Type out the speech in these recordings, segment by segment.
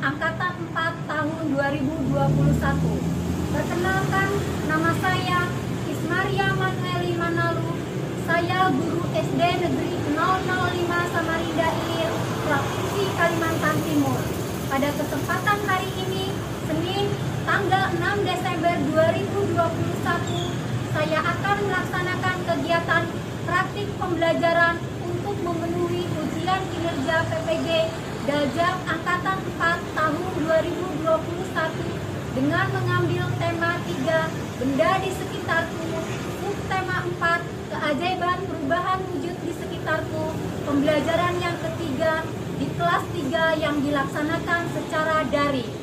Angkatan 4 tahun 2021. Perkenalkan, nama saya Ismaria Manueli Manalu. Saya guru SD Negeri 005 Samarinda Il, Provinsi Kalimantan Timur. Pada kesempatan hari ini, Senin, tanggal 6 Desember 2021, saya akan melaksanakan kegiatan praktik pembelajaran untuk memenuhi ujian kinerja PPG Daljak Angkatan 4 tahun 2021 dengan mengambil tema 3, benda di sekitarku, subtema 4, keajaiban perubahan wujud di sekitarku, pembelajaran yang ketiga di kelas 3 yang dilaksanakan secara daring.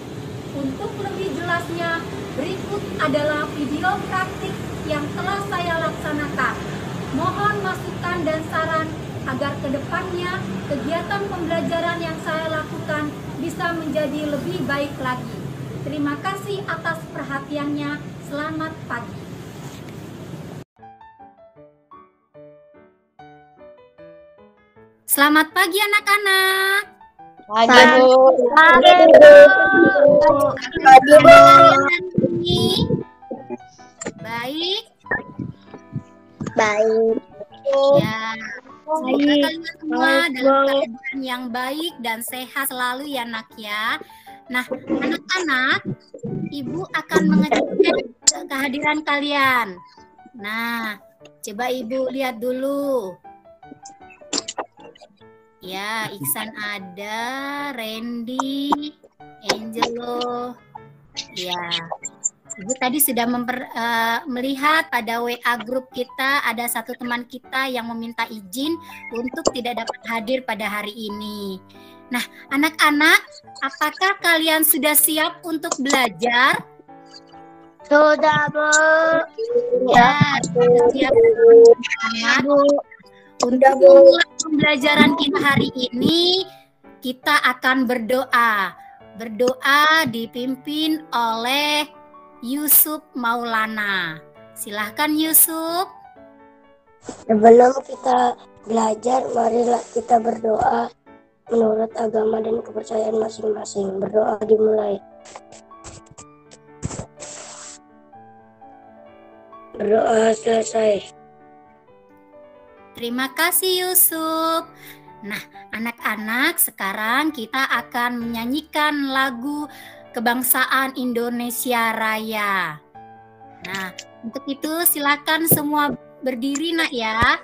Untuk lebih jelasnya, berikut adalah video praktik yang telah saya laksanakan. Mohon masukan dan saran agar kedepannya kegiatan pembelajaran yang saya lakukan bisa menjadi lebih baik lagi. Terima kasih atas perhatiannya. Selamat pagi. Selamat pagi anak-anak. Pagi, Bu. Pagi, Bu. Baik. Baik. Ya, semoga kalian semua dalam keadaan yang baik dan sehat selalu ya nak ya. Nah, anak-anak, Ibu akan mengecek kehadiran kalian. Nah, coba Ibu lihat dulu. Ya, Iksan ada, Randy, Angelo. Ya, Ibu tadi sudah melihat pada WA grup kita ada satu teman kita yang meminta izin untuk tidak dapat hadir pada hari ini. Nah, anak-anak, apakah kalian sudah siap untuk belajar? Sudah, Bu. Ya, sudah siap. Untuk memulai pembelajaran kita hari ini, kita akan berdoa. Berdoa dipimpin oleh Yusuf Maulana. Silahkan Yusuf. Sebelum kita belajar, marilah kita berdoa menurut agama dan kepercayaan masing-masing. Berdoa dimulai. Berdoa selesai. Terima kasih Yusuf. Nah, anak-anak, sekarang kita akan menyanyikan lagu Kebangsaan Indonesia Raya. Nah, untuk itu silakan semua berdiri nak ya.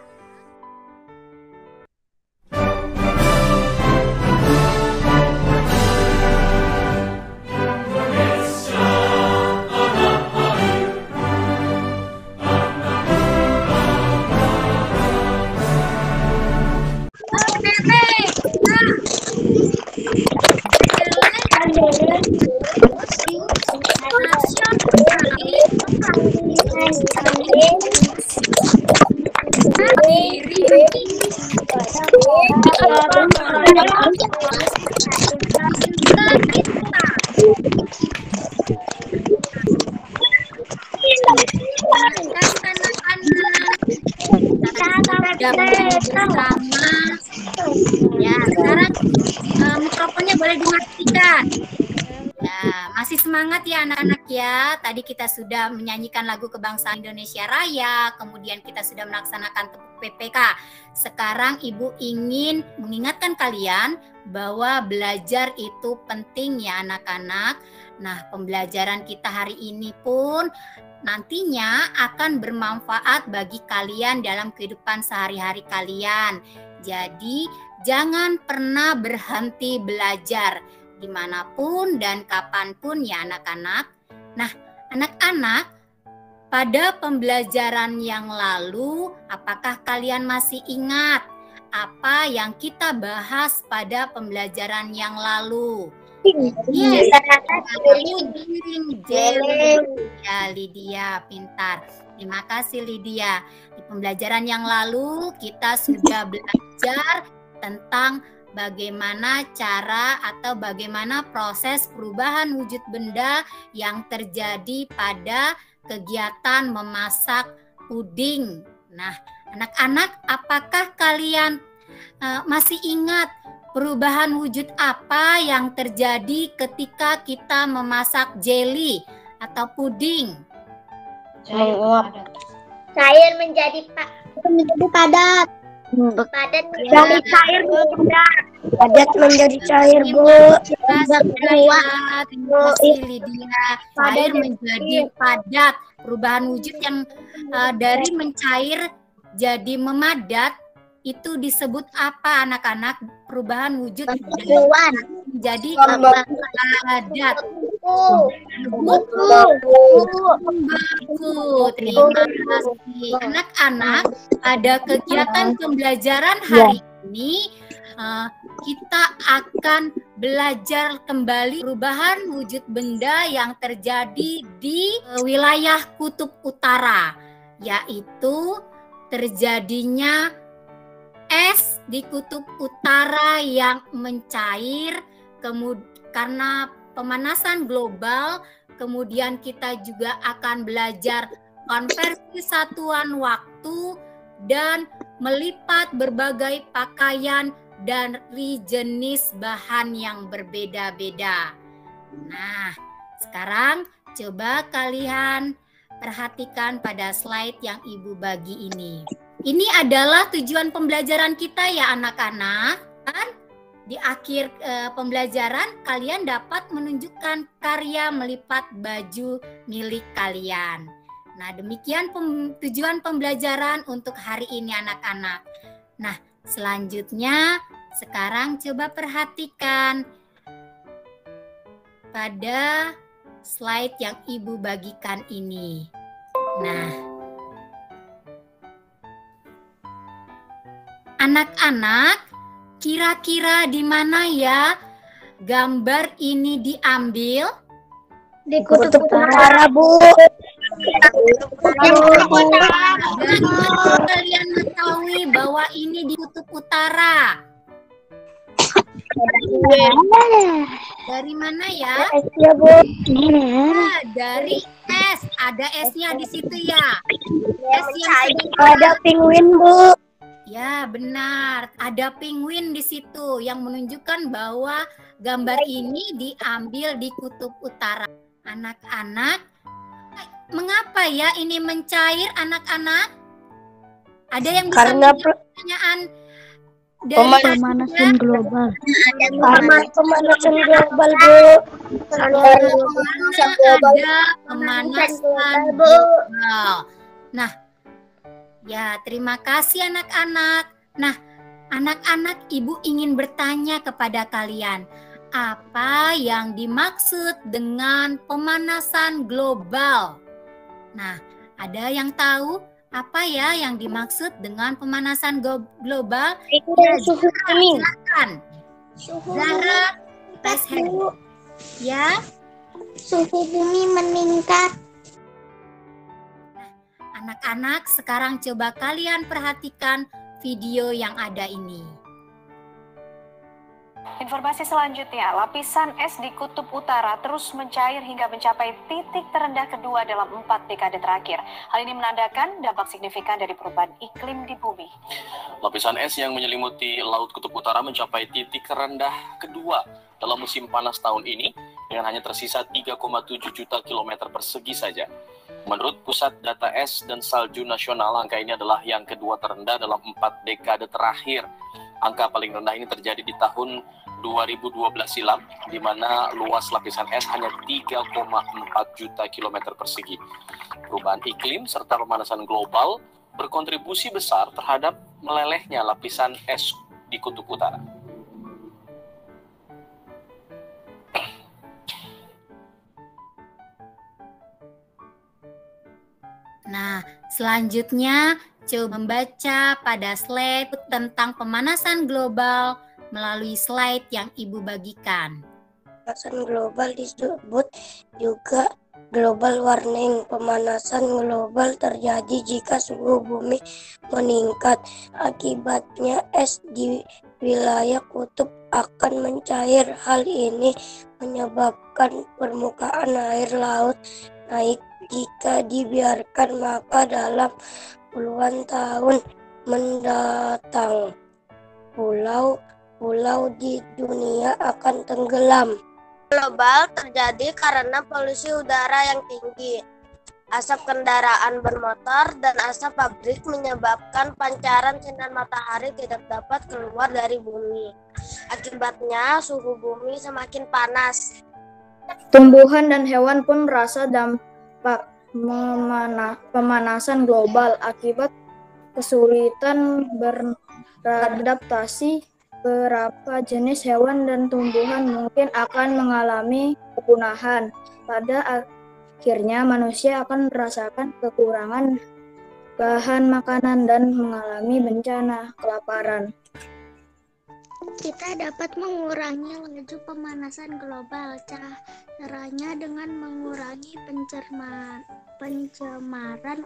Ya, sekarang mikrofonnya boleh dimatikan. Ya, masih semangat ya anak-anak ya. Tadi kita sudah menyanyikan lagu Kebangsaan Indonesia Raya, kemudian kita sudah melaksanakan PPK. Sekarang Ibu ingin mengingatkan kalian bahwa belajar itu penting ya anak-anak. Nah, pembelajaran kita hari ini pun nantinya akan bermanfaat bagi kalian dalam kehidupan sehari-hari kalian. Jadi, jangan pernah berhenti belajar dimanapun dan kapanpun ya anak-anak. Nah, anak-anak, pada pembelajaran yang lalu, apakah kalian masih ingat apa yang kita bahas pada pembelajaran yang lalu? Yes, ya Lydia, pintar. Terima kasih Lydia. Di pembelajaran yang lalu kita sudah belajar tentang bagaimana cara atau bagaimana proses perubahan wujud benda yang terjadi pada kegiatan memasak puding. Nah, anak-anak, apakah kalian masih ingat perubahan wujud apa yang terjadi ketika kita memasak jelly atau puding? Menguap. Cair menjadi padat. Padat menjadi cair Padat menjadi cair, Bu. Terima kasih Lydia. Cair menjadi padat. Perubahan wujud yang dari mencair jadi memadat itu disebut apa anak-anak? Perubahan wujud menjadi padat. Baku. Terima kasih anak-anak. Pada kegiatan pembelajaran hari ini kita akan belajar kembali perubahan wujud benda yang terjadi di wilayah kutub utara, yaitu terjadinya es di kutub utara yang mencair karena pemanasan global. Kemudian kita juga akan belajar konversi satuan waktu dan melipat berbagai pakaian dari jenis bahan yang berbeda-beda. Nah, sekarang coba kalian perhatikan pada slide yang Ibu bagi ini. Ini adalah tujuan pembelajaran kita ya anak-anak. Dan di akhir pembelajaran kalian dapat menunjukkan karya melipat baju milik kalian. Nah, demikian tujuan pembelajaran untuk hari ini anak-anak. Nah, selanjutnya sekarang coba perhatikan pada slide yang Ibu bagikan ini. Nah, anak-anak, kira-kira di mana ya gambar ini diambil? Di kutub utara, Bu. Dan kalian mengetahui bahwa ini di kutub utara. Dari mana ya? Ya, Bu. Nah, dari es. Ada esnya di situ ya. Es yang Ada penguin, Bu. ya, benar. Ada penguin di situ yang menunjukkan bahwa gambar ini diambil di kutub utara. Anak-anak, mengapa ya ini mencair anak-anak? Ada yang bisa menjawab pertanyaan dari pemanasan global. Karena pemanasan global, Bu. ada pemanasan global. Nah, ya, terima kasih anak-anak. Nah, anak-anak, Ibu ingin bertanya kepada kalian, apa yang dimaksud dengan pemanasan global? Nah, ada yang tahu apa ya yang dimaksud dengan pemanasan global? Suhu bumi. Silakan. Zara, raise hand. Ya. Suhu bumi meningkat. Anak-anak, sekarang coba kalian perhatikan video yang ada ini. Informasi selanjutnya, lapisan es di kutub utara terus mencair hingga mencapai titik terendah kedua dalam 4 dekade terakhir. Hal ini menandakan dampak signifikan dari perubahan iklim di bumi. Lapisan es yang menyelimuti Laut Kutub Utara mencapai titik terendah kedua dalam musim panas tahun ini dengan hanya tersisa 3,7 juta kilometer persegi saja. Menurut Pusat Data Es dan Salju Nasional, angka ini adalah yang kedua terendah dalam 4 dekade terakhir. Angka paling rendah ini terjadi di tahun 2012 silam, di mana luas lapisan es hanya 3,4 juta kilometer persegi. Perubahan iklim serta pemanasan global berkontribusi besar terhadap melelehnya lapisan es di kutub utara. Nah, selanjutnya coba membaca pada slide tentang pemanasan global melalui slide yang Ibu bagikan. Pemanasan global disebut juga global warming. Pemanasan global terjadi jika suhu bumi meningkat. Akibatnya es di wilayah kutub akan mencair. Hal ini menyebabkan permukaan air laut naik. Jika dibiarkan, maka dalam puluhan tahun mendatang pulau pulau di dunia akan tenggelam. Global terjadi karena polusi udara yang tinggi. Asap kendaraan bermotor dan asap pabrik menyebabkan pancaran sinar matahari tidak dapat keluar dari bumi. Akibatnya suhu bumi semakin panas. Tumbuhan dan hewan pun merasa dampak pemanasan global akibat kesulitan beradaptasi. Beberapa jenis hewan dan tumbuhan mungkin akan mengalami kepunahan. Pada akhirnya manusia akan merasakan kekurangan bahan makanan dan mengalami bencana kelaparan. Kita dapat mengurangi laju pemanasan global. Caranya dengan mengurangi pencemaran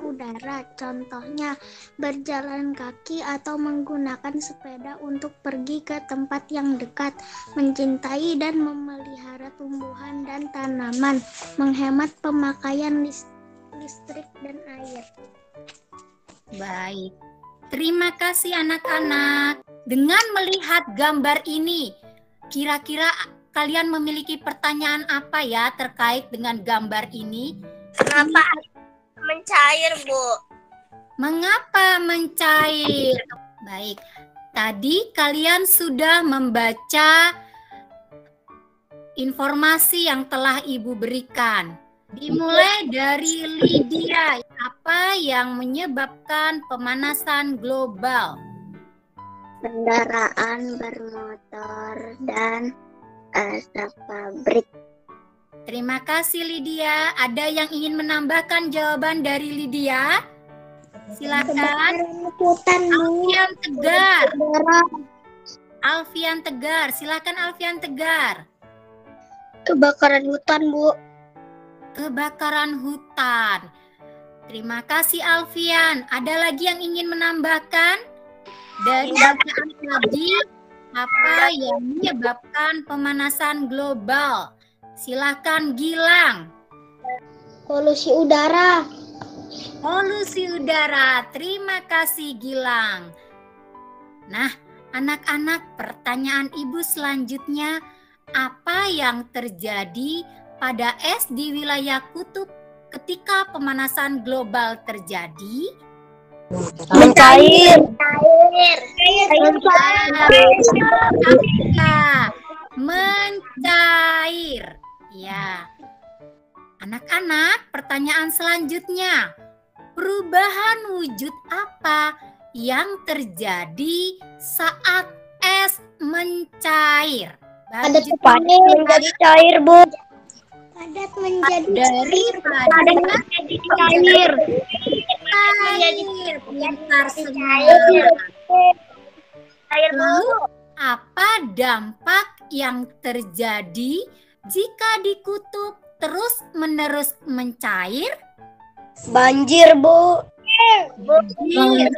udara. Contohnya, berjalan kaki atau menggunakan sepeda untuk pergi ke tempat yang dekat. Mencintai dan memelihara tumbuhan dan tanaman. Menghemat pemakaian listrik dan air. Baik. Terima kasih anak-anak. Dengan melihat gambar ini, kira-kira kalian memiliki pertanyaan apa ya terkait dengan gambar ini? Kenapa mencair, Bu? Mengapa mencair? Baik, tadi kalian sudah membaca informasi yang telah Ibu berikan. Dimulai dari Lydia, apa yang menyebabkan pemanasan global? Kendaraan bermotor dan asap pabrik. Terima kasih Lydia. Ada yang ingin menambahkan jawaban dari Lydia? Silakan. Alfian Tegar. Alfian Tegar, silakan Alfian Tegar. Kebakaran hutan, Bu. Kebakaran hutan. Terima kasih Alfian. Ada lagi yang ingin menambahkan? Dari bacaan tadi, apa yang menyebabkan pemanasan global? Silakan Gilang. Polusi udara. Polusi udara. Terima kasih Gilang. Nah, anak-anak, pertanyaan Ibu selanjutnya, apa yang terjadi pada es di wilayah kutub ketika pemanasan global terjadi? Mencair. Mencair. Ya. Anak-anak, pertanyaan selanjutnya. Perubahan wujud apa yang terjadi saat es mencair? Padat menjadi cair, Bu. Padat menjadi Dari cair. Cair. Pintar semua. Lalu, apa dampak yang terjadi jika di kutub terus-menerus mencair? Banjir, Bu. Banjir.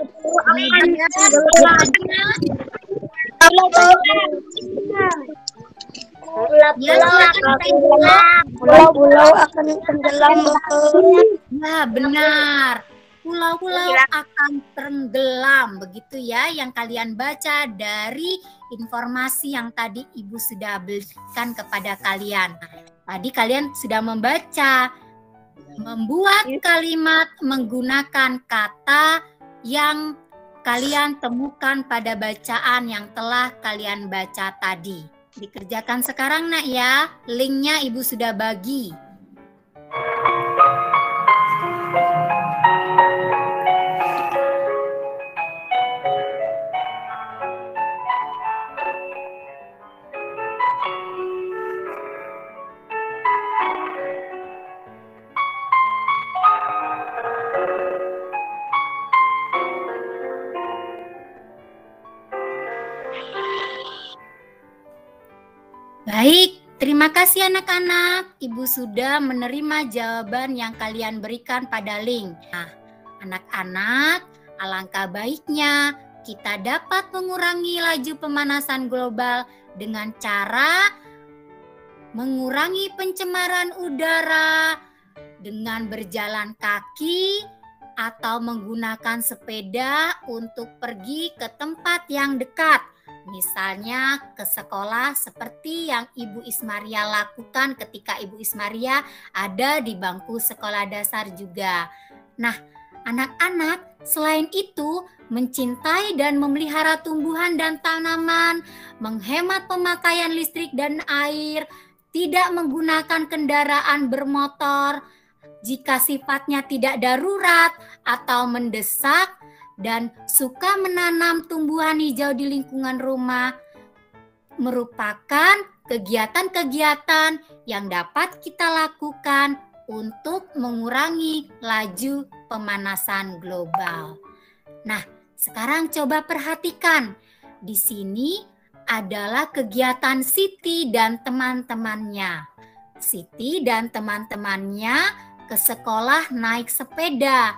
Pulau-pulau akan tenggelam, Bu. Ya, benar. Pulau-pulau akan tenggelam, begitu ya yang kalian baca dari informasi yang tadi Ibu sudah berikan kepada kalian. Tadi kalian sudah membaca, membuat kalimat menggunakan kata yang kalian temukan pada bacaan yang telah kalian baca tadi. Dikerjakan sekarang nak ya, linknya Ibu sudah bagi. Baik, terima kasih anak-anak. Ibu sudah menerima jawaban yang kalian berikan pada link. Nah, anak-anak, alangkah baiknya kita dapat mengurangi laju pemanasan global dengan cara mengurangi pencemaran udara dengan berjalan kaki atau menggunakan sepeda untuk pergi ke tempat yang dekat. Misalnya ke sekolah seperti yang Ibu Ismaria lakukan ketika Ibu Ismaria ada di bangku sekolah dasar juga. Nah, anak-anak selain itu mencintai dan memelihara tumbuhan dan tanaman, menghemat pemakaian listrik dan air, tidak menggunakan kendaraan bermotor jika sifatnya tidak darurat atau mendesak, dan suka menanam tumbuhan hijau di lingkungan rumah merupakan kegiatan-kegiatan yang dapat kita lakukan untuk mengurangi laju pemanasan global. Nah, sekarang coba perhatikan. Di sini adalah kegiatan Siti dan teman-temannya. Siti dan teman-temannya ke sekolah naik sepeda.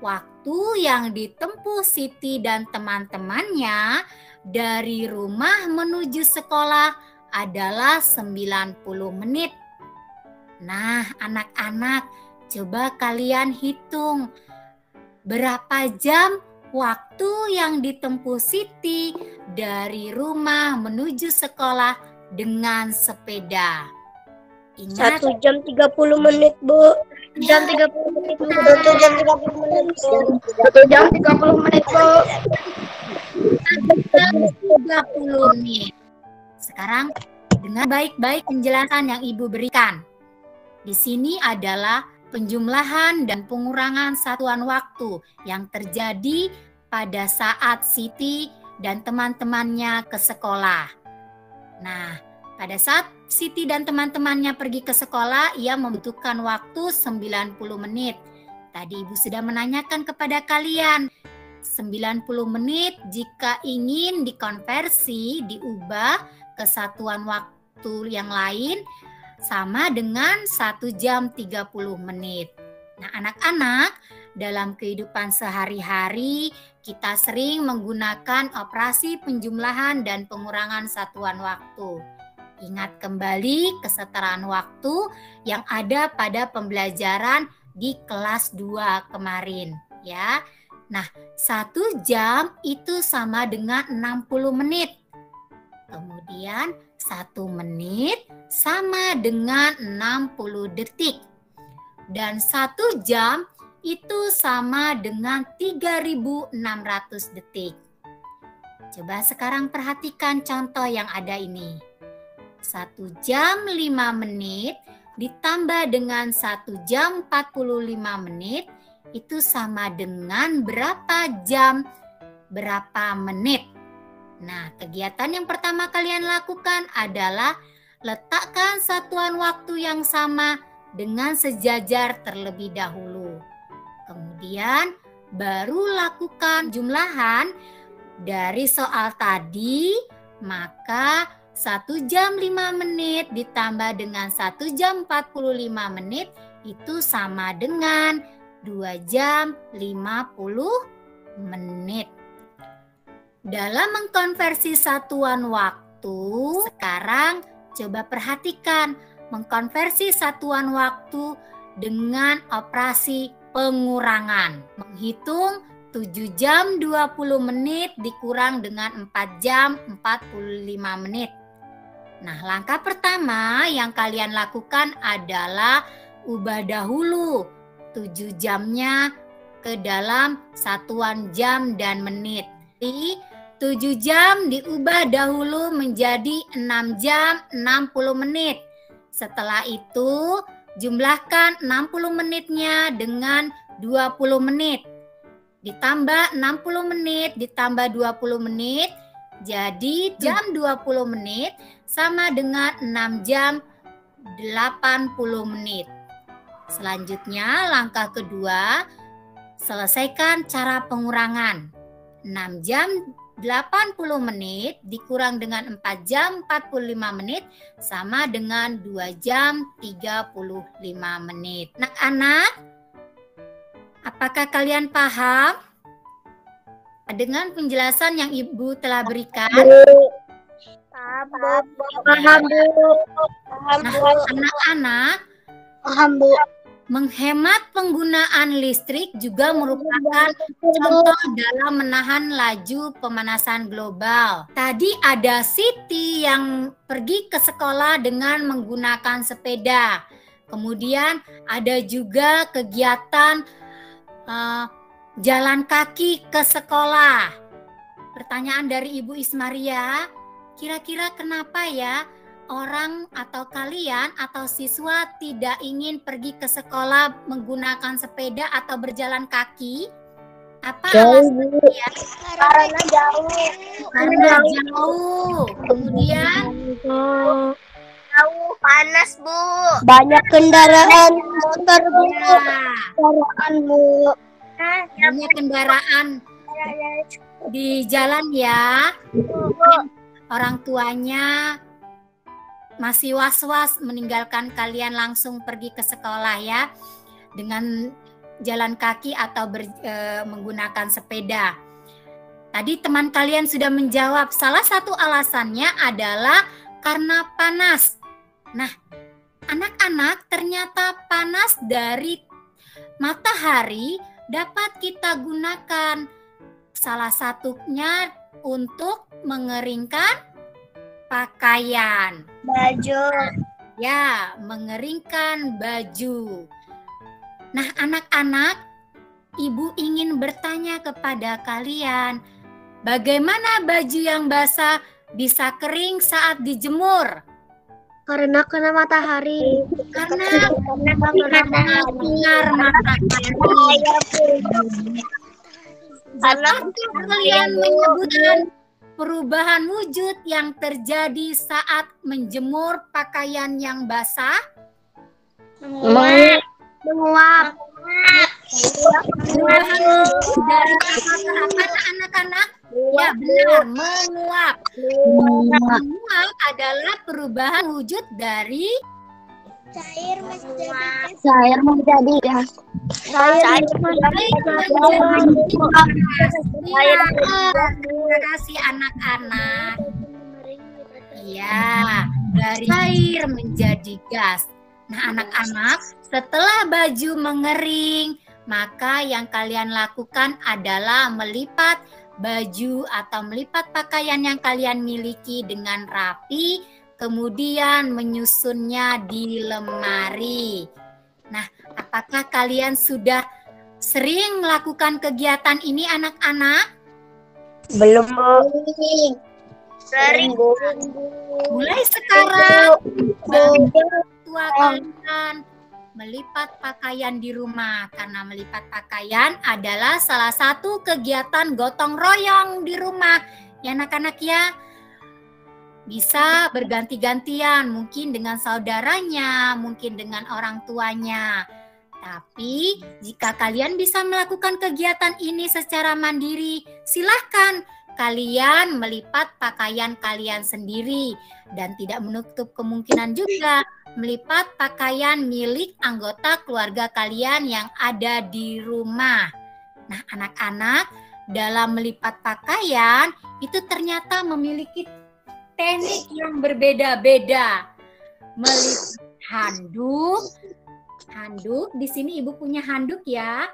Waktu yang ditempuh Siti dan teman-temannya dari rumah menuju sekolah adalah 90 menit. Nah, anak-anak, coba kalian hitung berapa jam waktu yang ditempuh Siti dari rumah menuju sekolah dengan sepeda. Ingat, 1 jam 30 menit, Bu. Jam 30 menit. 1 jam 30 menit, Bu. 1 jam 30 menit, Bu. 30 menit. Sekarang dengar baik-baik penjelasan yang Ibu berikan. Di sini adalah penjumlahan dan pengurangan satuan waktu yang terjadi pada saat Siti dan teman-temannya ke sekolah. Nah, pada saat Siti dan teman-temannya pergi ke sekolah, ia membutuhkan waktu 90 menit. Tadi Ibu sudah menanyakan kepada kalian, 90 menit jika ingin dikonversi, diubah ke satuan waktu yang lain, sama dengan 1 jam 30 menit. Nah, anak-anak, dalam kehidupan sehari-hari, kita sering menggunakan operasi penjumlahan dan pengurangan satuan waktu. Ingat kembali kesetaraan waktu yang ada pada pembelajaran di kelas 2 kemarin, ya. Nah, 1 jam itu sama dengan 60 menit. Kemudian 1 menit sama dengan 60 detik. Dan 1 jam itu sama dengan 3.600 detik. Coba sekarang perhatikan contoh yang ada ini. 1 jam 5 menit ditambah dengan 1 jam 45 menit itu sama dengan berapa jam, berapa menit. Nah, kegiatan yang pertama kalian lakukan adalah letakkan satuan waktu yang sama dengan sejajar terlebih dahulu. Kemudian baru lakukan jumlahan dari soal tadi, maka 1 jam 5 menit ditambah dengan 1 jam 45 menit itu sama dengan 2 jam 50 menit. Dalam mengkonversi satuan waktu, sekarang coba perhatikan mengkonversi satuan waktu dengan operasi pengurangan. Menghitung 7 jam 20 menit dikurang dengan 4 jam 45 menit. Nah, langkah pertama yang kalian lakukan adalah ubah dahulu 7 jamnya ke dalam satuan jam dan menit. Jadi 7 jam diubah dahulu menjadi 6 jam 60 menit. Setelah itu jumlahkan 60 menitnya dengan 20 menit. Ditambah 60 menit ditambah 20 menit. Jadi jam 20 menit sama dengan 6 jam 80 menit. Selanjutnya langkah kedua, selesaikan cara pengurangan. 6 jam 80 menit dikurang dengan 4 jam 45 menit sama dengan 2 jam 35 menit. Anak-anak, apakah kalian paham dengan penjelasan yang Ibu telah berikan? Paham, Bu. Nah, anak-anak, Paham, Bu. Menghemat penggunaan listrik juga merupakan contoh dalam menahan laju pemanasan global. Tadi ada Siti yang pergi ke sekolah dengan menggunakan sepeda. Kemudian ada juga kegiatan jalan kaki ke sekolah. Pertanyaan dari Ibu Ismaria, kira-kira kenapa ya orang atau kalian atau siswa tidak ingin pergi ke sekolah menggunakan sepeda atau berjalan kaki? Apa alasannya? Karena jauh. Karena jauh. Kemudian Jauh, panas, Bu. Banyak kendaraan motor, Bu. Kendaraan, Bu. banyak kendaraan di jalan ya. Mungkin orang tuanya masih was-was meninggalkan kalian langsung pergi ke sekolah ya dengan jalan kaki atau menggunakan sepeda. Tadi teman kalian sudah menjawab, salah satu alasannya adalah karena panas. Nah, anak-anak, ternyata panas dari matahari dapat kita gunakan. Salah satunya untuk mengeringkan pakaian. Baju. Ya, mengeringkan baju. Nah, anak-anak, Ibu ingin bertanya kepada kalian, bagaimana baju yang basah bisa kering saat dijemur? Karena kena matahari. Karena sinar matahari. Dapatkah kalian menyebutkan perubahan wujud yang terjadi saat menjemur pakaian yang basah? Menguap. Perubahan wujud dari apa anak-anak? Ya benar, menguap. Menguap adalah perubahan wujud dari Cair menjadi gas. Terima kasih anak-anak. Iya, dari air menjadi gas. Nah, anak-anak, setelah baju mengering, maka yang kalian lakukan adalah melipat baju atau melipat pakaian yang kalian miliki dengan rapi, kemudian menyusunnya di lemari. Nah, apakah kalian sudah sering melakukan kegiatan ini anak-anak? Belum, Bu. Sering, Bu. Mulai sekarang, tua kalian melipat pakaian di rumah, karena melipat pakaian adalah salah satu kegiatan gotong royong di rumah. Ya anak-anak ya, bisa berganti-gantian, mungkin dengan saudaranya, mungkin dengan orang tuanya. Tapi jika kalian bisa melakukan kegiatan ini secara mandiri, silahkan kalian melipat pakaian kalian sendiri dan tidak menutup kemungkinan juga melipat pakaian milik anggota keluarga kalian yang ada di rumah. Nah, anak-anak, dalam melipat pakaian itu ternyata memiliki teknik yang berbeda-beda. Melipat handuk, di sini Ibu punya handuk ya.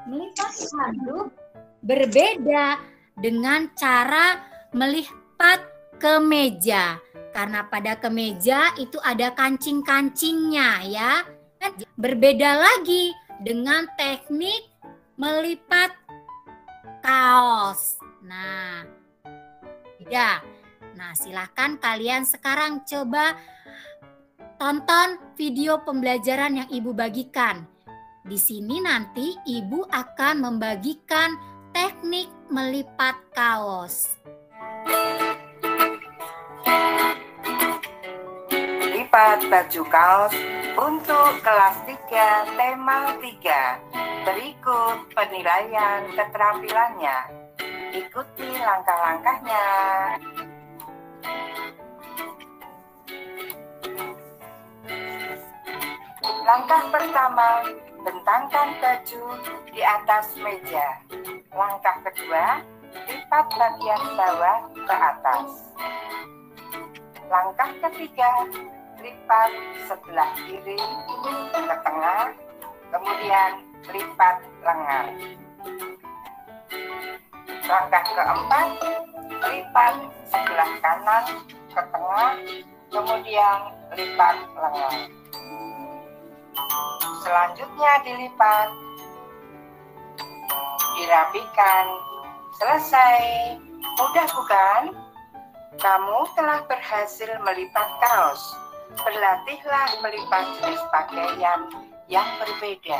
Melipat handuk berbeda dengan cara melipat kemeja. Karena pada kemeja itu ada kancing-kancingnya ya. Berbeda lagi dengan teknik melipat kaos. Nah, beda. Nah, silahkan kalian sekarang coba tonton video pembelajaran yang Ibu bagikan. Di sini nanti Ibu akan membagikan teknik melipat kaos. Lipat baju kaos untuk kelas 3 tema 3. Berikut penilaian keterampilannya. Ikuti langkah-langkahnya. Langkah pertama, bentangkan baju di atas meja. Langkah kedua, lipat bagian bawah ke atas. Langkah ketiga, lipat sebelah kiri ke tengah, kemudian lipat lengan. Langkah keempat, lipat sebelah kanan ke tengah, kemudian lipat lengan. Selanjutnya dilipat, dirapikan. Selesai. Mudah bukan? Kamu telah berhasil melipat kaos. Berlatihlah melipat jenis pakaian yang berbeda.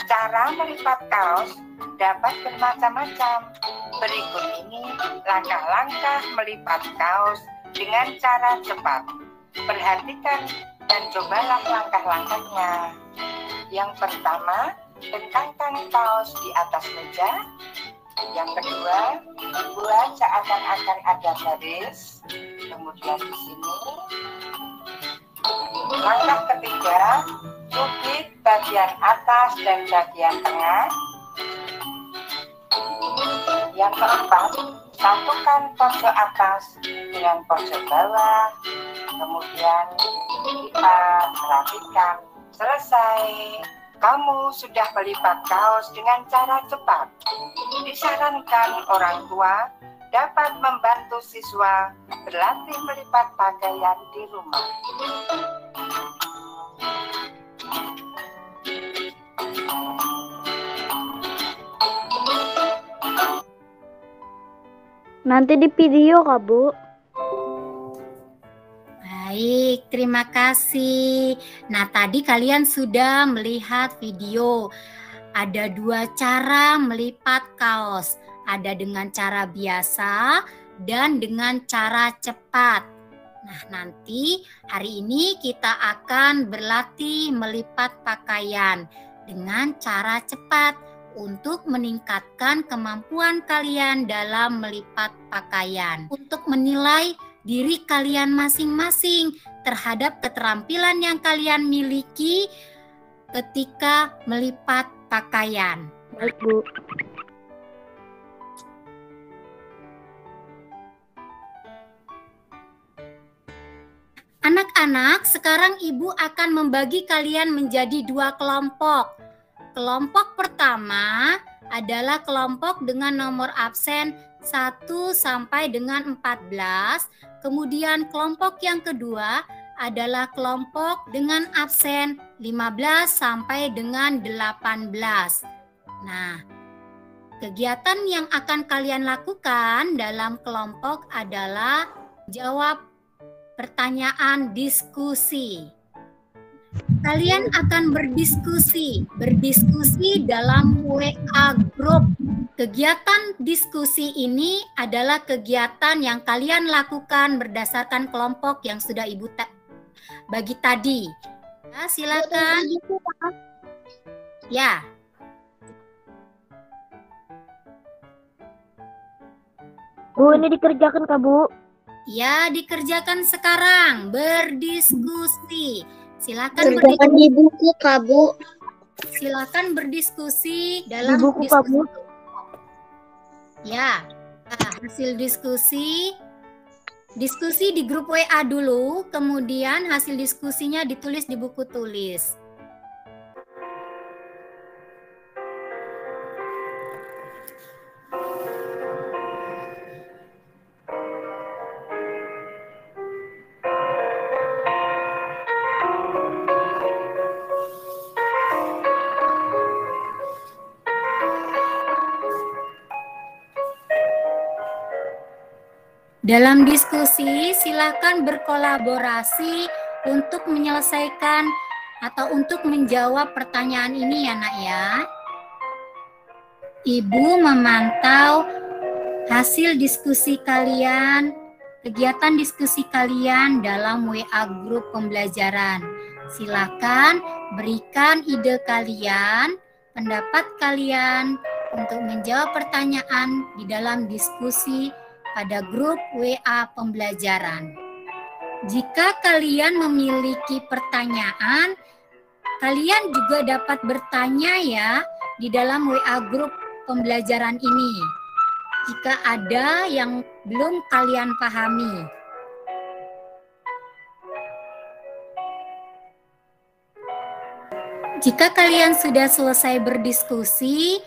Cara melipat kaos dapat bermacam-macam. Berikut ini langkah-langkah melipat kaos dengan cara cepat. Perhatikan dan cobalah langkah-langkahnya. Yang pertama, bentangkan kaos di atas meja. Yang kedua, buat seakan-akan ada garis. Kemudian di sini. Langkah ketiga, cubit bagian atas dan bagian tengah. Yang keempat, satukan pojok atas dengan pojok bawah. Kemudian lipat, rapikan. Selesai. Kamu sudah melipat kaos dengan cara cepat. Disarankan orang tua dapat membantu siswa berlatih melipat pakaian di rumah. Nanti di video, Kak, Bu. Baik, terima kasih. Nah, tadi kalian sudah melihat video. Ada 2 cara melipat kaos. Ada dengan cara biasa dan dengan cara cepat. Nah, nanti hari ini kita akan berlatih melipat pakaian dengan cara cepat untuk meningkatkan kemampuan kalian dalam melipat pakaian. Untuk menilai diri kalian masing-masing terhadap keterampilan yang kalian miliki ketika melipat pakaian. Baik, Bu. Anak-anak, sekarang Ibu akan membagi kalian menjadi 2 kelompok. Kelompok pertama adalah kelompok dengan nomor absen 1 sampai dengan 14. Kemudian kelompok yang kedua adalah kelompok dengan absen 15 sampai dengan 18. Nah, kegiatan yang akan kalian lakukan dalam kelompok adalah jawab pertanyaan diskusi. Kalian akan berdiskusi dalam WA group. Kegiatan diskusi ini adalah kegiatan yang kalian lakukan berdasarkan kelompok yang sudah Ibu bagi tadi. Ya, silakan. Ya. Bu, ini dikerjakan, Kak, Bu. Ya, dikerjakan sekarang. Berdiskusi. Silakan Kerjakan di buku, Kak, Bu. Silakan berdiskusi dalam Di buku, Kak, Bu. Ya, hasil diskusi di grup WA dulu, kemudian hasil diskusinya ditulis di buku tulis. Dalam diskusi, silakan berkolaborasi untuk menyelesaikan atau untuk menjawab pertanyaan ini ya, Nak ya. Ibu memantau hasil diskusi kalian, kegiatan diskusi kalian dalam WA grup pembelajaran. Silakan berikan ide kalian, pendapat kalian untuk menjawab pertanyaan di dalam diskusi pada grup WA pembelajaran. Jika kalian memiliki pertanyaan, kalian juga dapat bertanya ya di dalam WA grup pembelajaran ini. Jika ada yang belum kalian pahami. Jika kalian sudah selesai berdiskusi,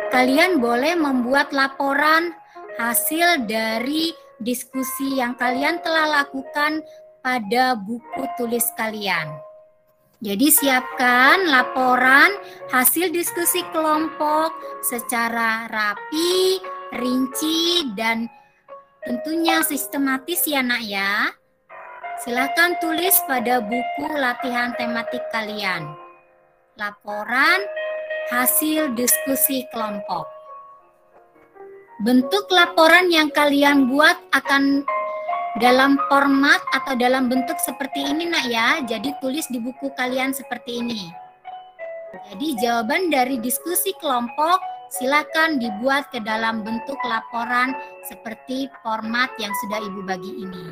kalian boleh membuat laporan hasil dari diskusi yang kalian telah lakukan pada buku tulis kalian. Jadi siapkan laporan hasil diskusi kelompok secara rapi, rinci, dan tentunya sistematis ya nak ya. Silakan tulis pada buku latihan tematik kalian. Laporan hasil diskusi kelompok. Bentuk laporan yang kalian buat akan dalam format atau dalam bentuk seperti ini nak ya. Jadi tulis di buku kalian seperti ini. Jadi jawaban dari diskusi kelompok silakan dibuat ke dalam bentuk laporan seperti format yang sudah Ibu bagi ini.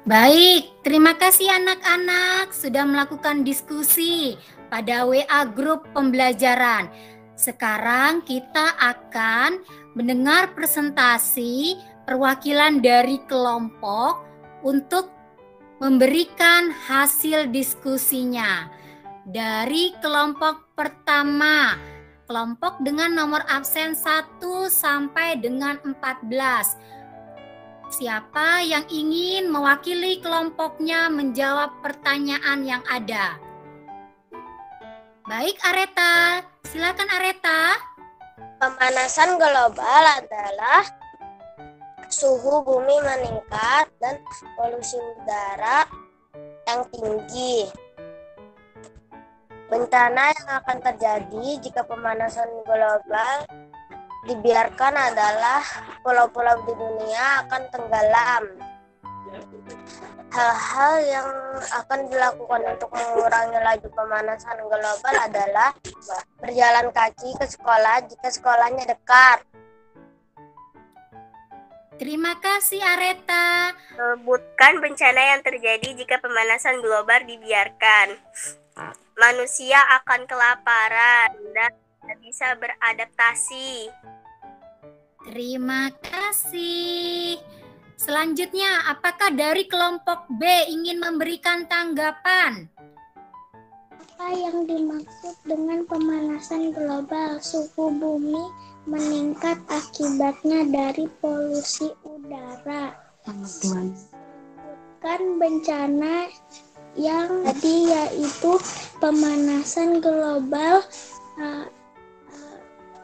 Baik, terima kasih anak-anak sudah melakukan diskusi pada WA grup pembelajaran. Sekarang kita akan mendengar presentasi perwakilan dari kelompok untuk memberikan hasil diskusinya. Dari kelompok pertama, kelompok dengan nomor absen 1 sampai dengan 14. Siapa yang ingin mewakili kelompoknya menjawab pertanyaan yang ada? Baik Areta, silakan Areta. Pemanasan global adalah suhu bumi meningkat dan polusi udara yang tinggi. Bencana yang akan terjadi jika pemanasan global dibiarkan adalah pulau-pulau di dunia akan tenggelam. Hal-hal yang akan dilakukan untuk mengurangi laju pemanasan global adalah berjalan kaki ke sekolah jika sekolahnya dekat. Terima kasih Areta. Sebutkan bencana yang terjadi jika pemanasan global dibiarkan. Manusia akan kelaparan dan tidak bisa beradaptasi. Terima kasih. Selanjutnya, apakah dari kelompok B ingin memberikan tanggapan? Apa yang dimaksud dengan pemanasan global? Suhu bumi meningkat akibatnya dari polusi udara. Sebutkan bencana yang tadi yaitu pemanasan global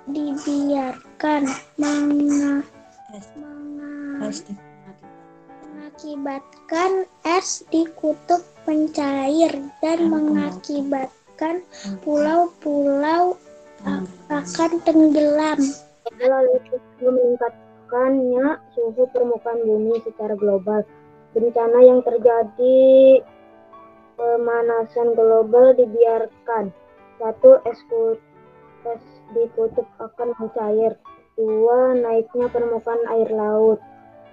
dibiarkan mengakibatkan es di kutub mencair dan mengakibatkan pulau-pulau akan tenggelam. Lalu meningkatkannya suhu permukaan bumi secara global. Bencana yang terjadi pemanasan global dibiarkan. 1. Es di kutub akan mencair. 2. Naiknya permukaan air laut.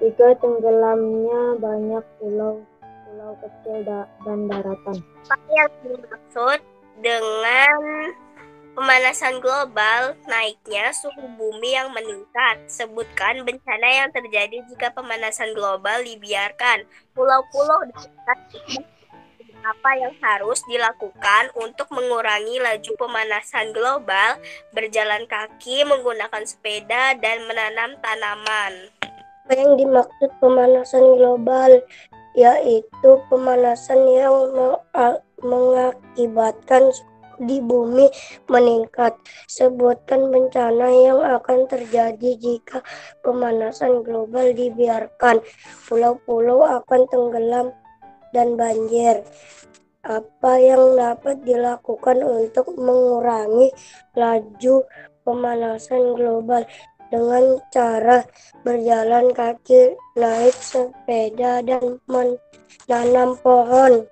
3. Tenggelamnya banyak pulau-pulau kecil dan daratan. Apa yang dimaksud dengan pemanasan global? Naiknya suhu bumi yang meningkat. Sebutkan bencana yang terjadi jika pemanasan global dibiarkan. Pulau-pulau dekat. Apa yang harus dilakukan untuk mengurangi laju pemanasan global? Berjalan kaki, menggunakan sepeda, dan menanam tanaman. Apa yang dimaksud pemanasan global? Yaitu pemanasan yang mengakibatkan di bumi meningkat. Sebutkan bencana yang akan terjadi jika pemanasan global dibiarkan. Pulau-pulau akan tenggelam dan banjir. Apa yang dapat dilakukan untuk mengurangi laju pemanasan global? Dengan cara berjalan kaki, naik sepeda, dan menanam pohon.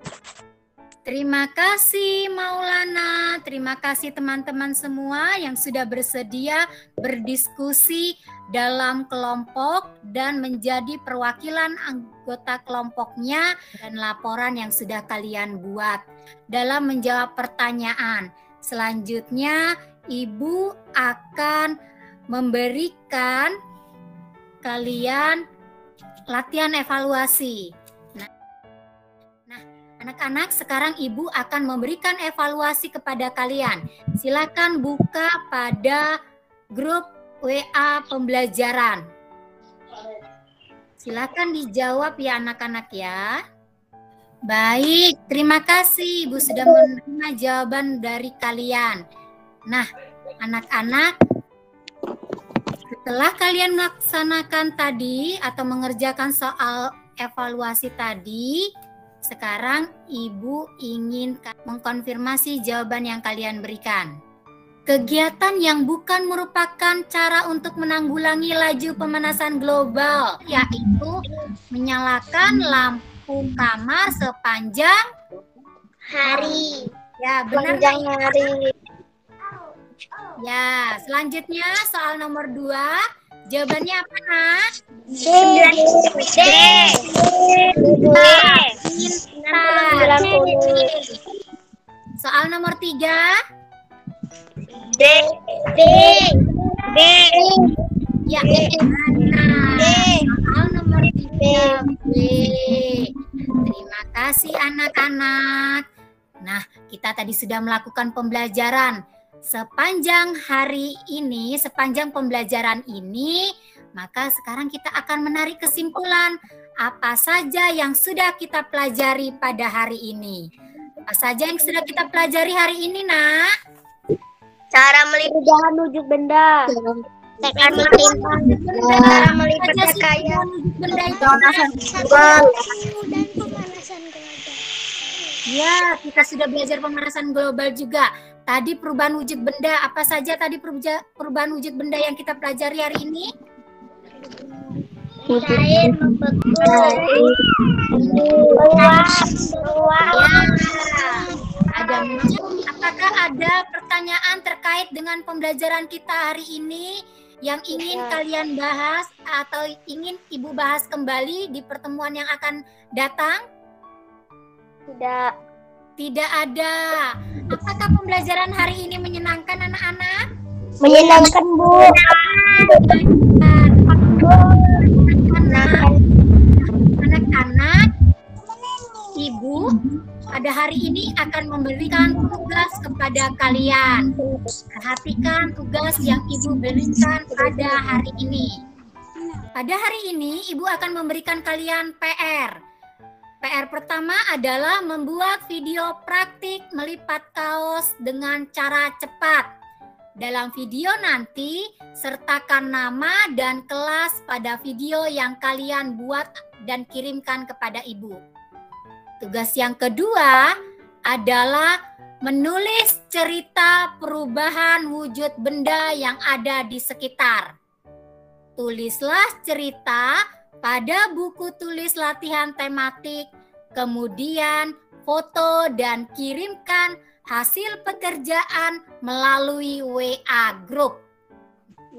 Terima kasih Maulana, terima kasih teman-teman semua yang sudah bersedia berdiskusi dalam kelompok dan menjadi perwakilan anggota kelompoknya dan laporan yang sudah kalian buat dalam menjawab pertanyaan. Selanjutnya Ibu akan memberikan kalian latihan evaluasi. Anak-anak, sekarang Ibu akan memberikan evaluasi kepada kalian. Silakan buka pada grup WA pembelajaran. Silakan dijawab ya anak-anak ya. Baik, terima kasih Ibu sudah menerima jawaban dari kalian. Nah, anak-anak, setelah kalian melaksanakan tadi atau mengerjakan soal evaluasi tadi, sekarang Ibu ingin mengkonfirmasi jawaban yang kalian berikan. Kegiatan yang bukan merupakan cara untuk menanggulangi laju pemanasan global, yaitu menyalakan lampu kamar sepanjang Hari. ya, benar Sepanjang nggak? hari. Ya, selanjutnya soal nomor 2. Jawabannya apa, Nak? Pintar. Soal nomor 3. Ya, benar. Soal nomor 3 B. Terima kasih anak-anak. Nah, kita tadi sudah melakukan pembelajaran. Sepanjang hari ini, sepanjang pembelajaran ini, maka sekarang kita akan menarik kesimpulan apa saja yang sudah kita pelajari pada hari ini. Apa saja yang sudah kita pelajari hari ini, Nak? Cara melipat wujud benda. Cara melipat kekayaan. Benda itu. Dan pemanasan global. Ya, kita sudah belajar pemanasan global juga. Tadi perubahan wujud benda, apa saja tadi perubahan wujud benda yang kita pelajari hari ini? Cair, membeku, Apakah ada pertanyaan terkait dengan pembelajaran kita hari ini yang ingin kalian bahas atau ingin Ibu bahas kembali di pertemuan yang akan datang? Tidak ada. Apakah pembelajaran hari ini menyenangkan anak-anak? Menyenangkan, Bu. Anak-anak, Ibu pada hari ini akan memberikan tugas kepada kalian. Perhatikan tugas yang Ibu berikan pada hari ini. Pada hari ini, Ibu akan memberikan kalian PR. PR pertama adalah membuat video praktik melipat kaos dengan cara cepat. Dalam video nanti, sertakan nama dan kelas pada video yang kalian buat dan kirimkan kepada Ibu. Tugas yang kedua adalah menulis cerita perubahan wujud benda yang ada di sekitar. Tulislah cerita pada buku tulis latihan tematik, kemudian foto dan kirimkan hasil pekerjaan melalui WA Group.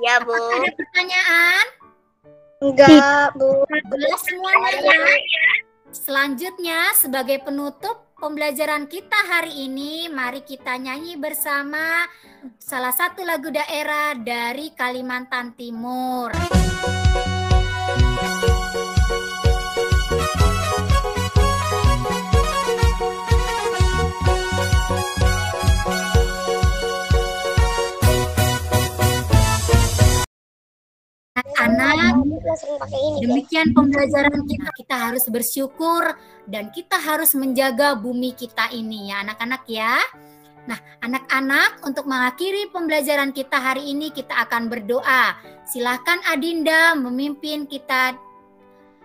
Ya, Bu. Apakah ada pertanyaan? Enggak, Bu. Jelas semuanya ya? Selanjutnya, sebagai penutup pembelajaran kita hari ini, mari kita nyanyi bersama salah satu lagu daerah dari Kalimantan Timur. Anak-anak, demikian pembelajaran kita. Kita harus bersyukur dan kita harus menjaga bumi kita ini ya anak-anak ya. Nah anak-anak, untuk mengakhiri pembelajaran kita hari ini kita akan berdoa. Silakan Adinda memimpin kita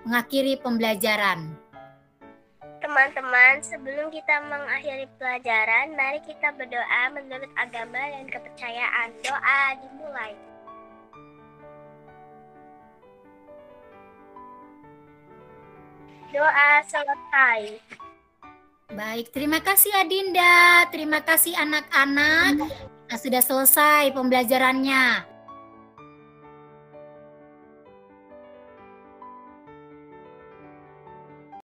mengakhiri pembelajaran. Teman-teman, sebelum kita mengakhiri pelajaran, mari kita berdoa menurut agama dan kepercayaan. Doa dimulai. Doa selesai. Baik, terima kasih Adinda, terima kasih anak-anak. Sudah selesai pembelajarannya.